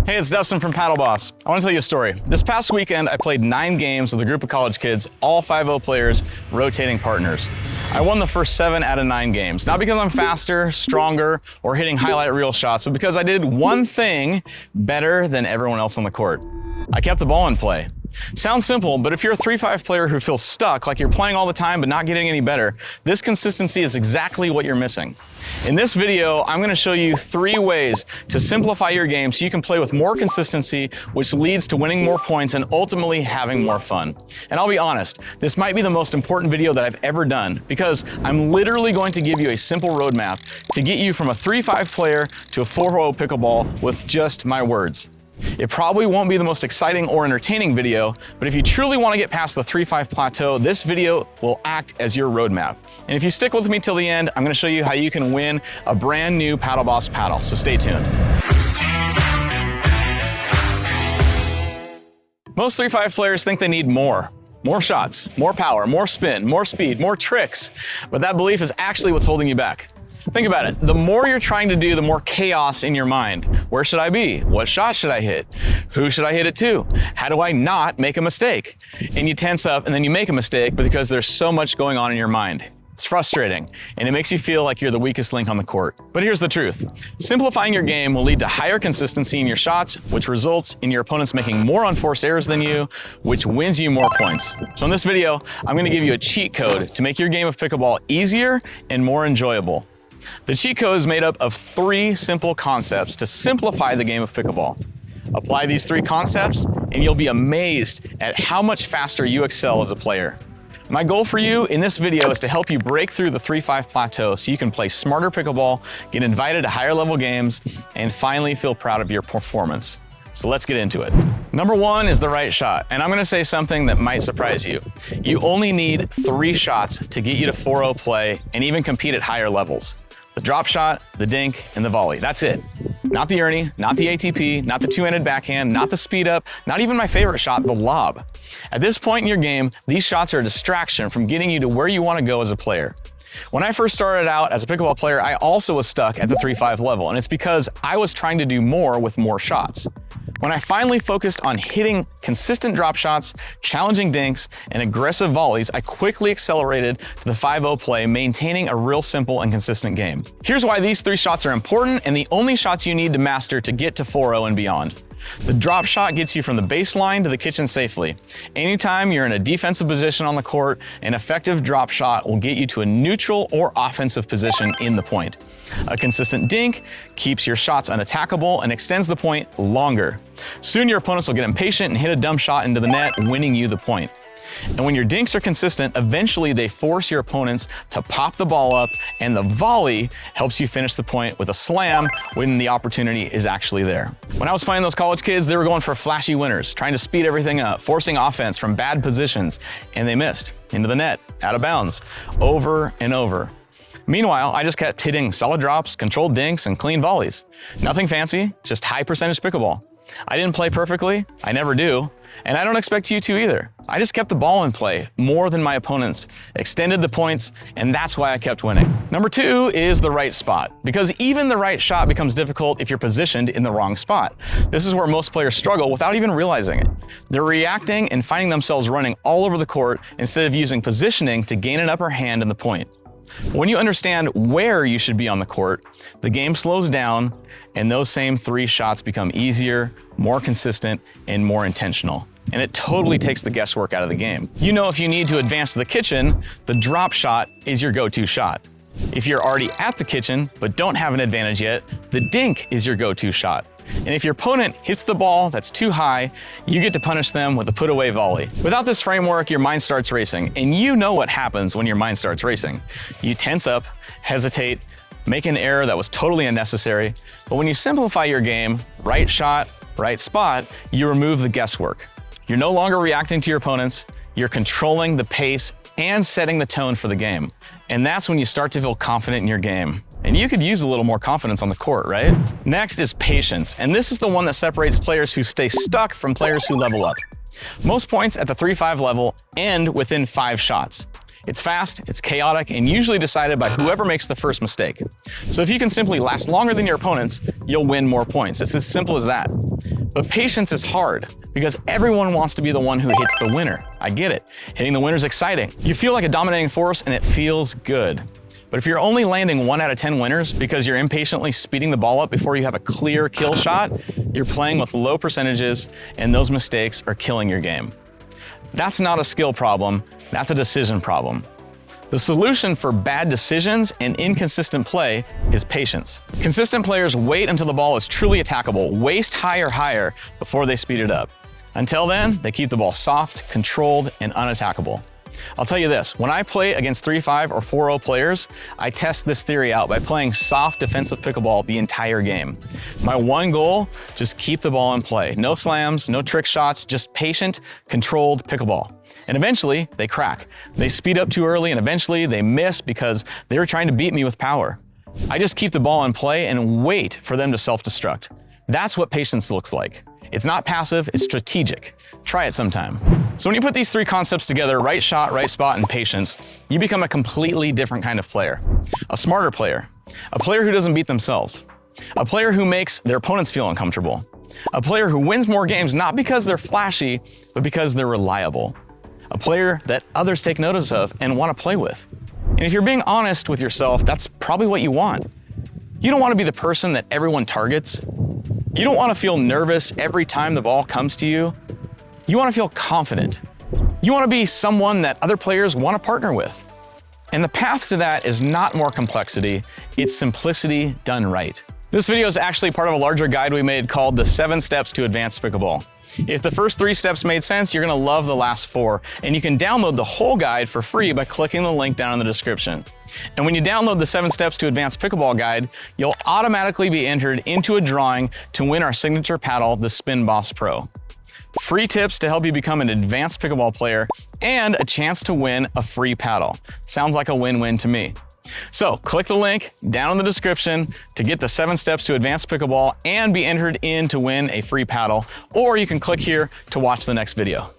Hey, it's Dustin from PaddleBoss. I want to tell you a story. This past weekend, I played 9 games with a group of college kids, all 5.0 players, rotating partners. I won the first 7 out of 9 games. Not because I'm faster, stronger, or hitting highlight reel shots, but because I did one thing better than everyone else on the court. I kept the ball in play. Sounds simple, but if you're a 3.5 player who feels stuck, like you're playing all the time but not getting any better, this consistency is exactly what you're missing. In this video, I'm going to show you 3 ways to simplify your game so you can play with more consistency, which leads to winning more points and ultimately having more fun. And I'll be honest, this might be the most important video that I've ever done because I'm literally going to give you a simple roadmap to get you from a 3.5 player to a 4.0 pickleball with just my words. It probably won't be the most exciting or entertaining video, but if you truly want to get past the 3.5 plateau, this video will act as your roadmap. And if you stick with me till the end, I'm going to show you how you can win a brand new PaddleBoss paddle, so stay tuned. Most 3.5 players think they need more shots, more power, more spin, more speed, more tricks, but that belief is actually what's holding you back. Think about it. The more you're trying to do, the more chaos in your mind. Where should I be? What shot should I hit? Who should I hit it to? How do I not make a mistake? And you tense up and then you make a mistake because there's so much going on in your mind. It's frustrating and it makes you feel like you're the weakest link on the court. But here's the truth. Simplifying your game will lead to higher consistency in your shots, which results in your opponents making more unforced errors than you, which wins you more points. So in this video, I'm going to give you a cheat code to make your game of pickleball easier and more enjoyable. The cheat code is made up of 3 simple concepts to simplify the game of pickleball. Apply these 3 concepts and you'll be amazed at how much faster you excel as a player. My goal for you in this video is to help you break through the 3.5 plateau so you can play smarter pickleball, get invited to higher level games, and finally feel proud of your performance. So let's get into it. Number 1 is the right shot, and I'm going to say something that might surprise you. You only need 3 shots to get you to 4.0 play and even compete at higher levels. The drop shot, the dink, and the volley. That's it. Not the Ernie, not the ATP, not the two-handed backhand, not the speed up, not even my favorite shot, the lob. At this point in your game, these shots are a distraction from getting you to where you want to go as a player. When I first started out as a pickleball player, I also was stuck at the 3.5 level, and it's because I was trying to do more with more shots. When I finally focused on hitting consistent drop shots, challenging dinks, and aggressive volleys, I quickly accelerated to the 5.0 play, maintaining a real simple and consistent game. Here's why these 3 shots are important and the only shots you need to master to get to 4.0 and beyond. The drop shot gets you from the baseline to the kitchen safely. Anytime you're in a defensive position on the court, an effective drop shot will get you to a neutral or offensive position in the point. A consistent dink keeps your shots unattackable and extends the point longer. Soon your opponents will get impatient and hit a dumb shot into the net, winning you the point. And when your dinks are consistent, eventually they force your opponents to pop the ball up, and the volley helps you finish the point with a slam when the opportunity is actually there. When I was playing those college kids, they were going for flashy winners, trying to speed everything up, forcing offense from bad positions, and they missed. Into the net, out of bounds, over and over. Meanwhile, I just kept hitting solid drops, controlled dinks, and clean volleys. Nothing fancy, just high percentage pickleball. I didn't play perfectly, I never do, and I don't expect you to either. I just kept the ball in play more than my opponents, extended the points, and that's why I kept winning. Number 2 is the right spot, because even the right shot becomes difficult if you're positioned in the wrong spot. This is where most players struggle without even realizing it. They're reacting and finding themselves running all over the court instead of using positioning to gain an upper hand in the point. When you understand where you should be on the court, the game slows down and those same 3 shots become easier, more consistent, and more intentional. And it totally takes the guesswork out of the game. You know, if you need to advance to the kitchen, the drop shot is your go-to shot. If you're already at the kitchen but don't have an advantage yet, the dink is your go-to shot. And if your opponent hits the ball that's too high, you get to punish them with a put-away volley. Without this framework, your mind starts racing, and you know what happens when your mind starts racing. You tense up, hesitate, make an error that was totally unnecessary, but when you simplify your game, right shot, right spot, you remove the guesswork. You're no longer reacting to your opponents, you're controlling the pace and setting the tone for the game. And that's when you start to feel confident in your game. And you could use a little more confidence on the court, right? Next is patience, and this is the one that separates players who stay stuck from players who level up. Most points at the 3.5 level end within 5 shots. It's fast, it's chaotic, and usually decided by whoever makes the first mistake. So if you can simply last longer than your opponents, you'll win more points. It's as simple as that. But patience is hard because everyone wants to be the one who hits the winner. I get it. Hitting the winner is exciting. You feel like a dominating force and it feels good. But if you're only landing 1 out of 10 winners because you're impatiently speeding the ball up before you have a clear kill shot, you're playing with low percentages and those mistakes are killing your game. That's not a skill problem, that's a decision problem. The solution for bad decisions and inconsistent play is patience. Consistent players wait until the ball is truly attackable, waist high or higher before they speed it up. Until then, they keep the ball soft, controlled, and unattackable. I'll tell you this, when I play against 3.5 or 4.0 players, I test this theory out by playing soft defensive pickleball the entire game. My one goal, just keep the ball in play. No slams, no trick shots, just patient, controlled pickleball. And eventually, they crack. They speed up too early and eventually they miss because they were trying to beat me with power. I just keep the ball in play and wait for them to self-destruct. That's what patience looks like. It's not passive, it's strategic. Try it sometime. So when you put these 3 concepts together, right shot, right spot, and patience, you become a completely different kind of player. A smarter player. A player who doesn't beat themselves. A player who makes their opponents feel uncomfortable. A player who wins more games not because they're flashy, but because they're reliable. A player that others take notice of and want to play with. And if you're being honest with yourself, that's probably what you want. You don't want to be the person that everyone targets. You don't want to feel nervous every time the ball comes to you. You want to feel confident. You want to be someone that other players want to partner with. And the path to that is not more complexity, it's simplicity done right. This video is actually part of a larger guide we made called the 7 Steps to Advanced Pickleball. If the first 3 steps made sense, you're going to love the last 4, and you can download the whole guide for free by clicking the link down in the description. And when you download the 7 Steps to Advanced Pickleball guide, you'll automatically be entered into a drawing to win our signature paddle, the Spin Boss Pro. Free tips to help you become an advanced pickleball player, and a chance to win a free paddle. Sounds like a win-win to me. So click the link down in the description to get the 7 steps to advanced pickleball and be entered in to win a free paddle, or you can click here to watch the next video.